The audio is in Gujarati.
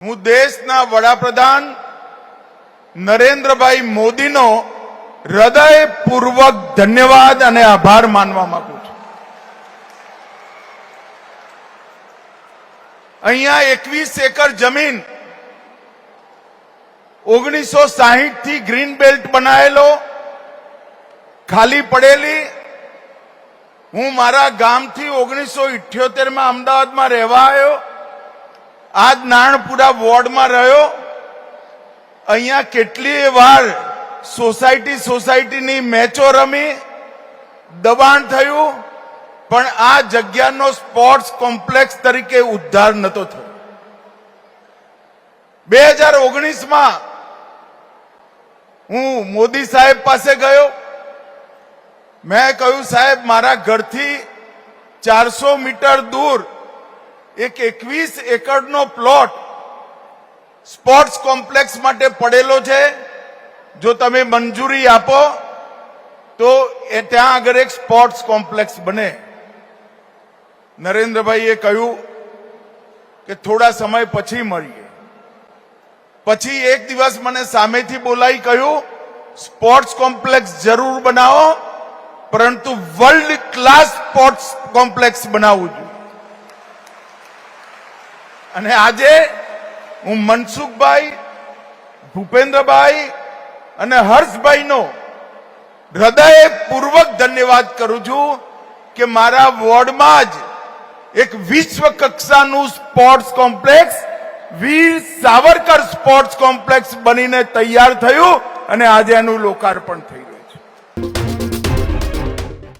હું દેશના વડાપ્રધાન નરેન્દ્રભાઈ મોદીનો હૃદયપૂર્વક ધન્યવાદ અને આભાર માનવા માંગુ છું। અહીંયા 21 એકર જમીન 1960 થી ગ્રીન બેલ્ટ બનાયેલો ખાલી પડેલી, હું મારા ગામથી 1978 માં અમદાવાદમાં રહેવા આવ્યો, આજ નારણપુરા વોર્ડમાં રહ્યો। અહીંયા કેટલીય વાર સોસાયટીની મેચો રમી, દબાણ થયું, પણ આ જગ્યાનો સ્પોર્ટ્સ કોમ્પ્લેક્સ તરીકે ઉદ્ધાર નતો થયો। 2019માં હું મોદી સાહેબ પાસે ગયો। મેં કહ્યું, સાહેબ, મારા ઘરથી 400 મીટર દૂર એક 21 એકરનો પ્લોટ સ્પોર્ટ્સ કોમ્પ્લેક્સ માટે પડેલો છે, જો તમે મંજૂરી આપો તો ત્યાં આગળ એક સ્પોર્ટ્સ કોમ્પ્લેક્સ બને। નરેન્દ્રભાઈએ કહ્યું કે થોડા સમય પછી મળીએ। પછી એક દિવસ મને સામેથી બોલાવી કહ્યું, સ્પોર્ટ્સ કોમ્પ્લેક્સ જરૂર બનાવો, પરંતુ વર્લ્ડ ક્લાસ સ્પોર્ટ્સ કોમ્પ્લેક્સ બનાવવું જોઈએ। અને આજે હું મનસુખભાઈ, ભૂપેન્દ્રભાઈ અને હર્ષભાઈનો હૃદયપૂર્વક ધન્યવાદ કરું છું કે મારા વોર્ડમાં જ એક વિશ્વ કક્ષાનું સ્પોર્ટ્સ કોમ્પ્લેક્સ, વીર સાવરકર સ્પોર્ટ્સ કોમ્પ્લેક્સ બનીને તૈયાર થયું અને આજે એનું લોકાર્પણ થયું।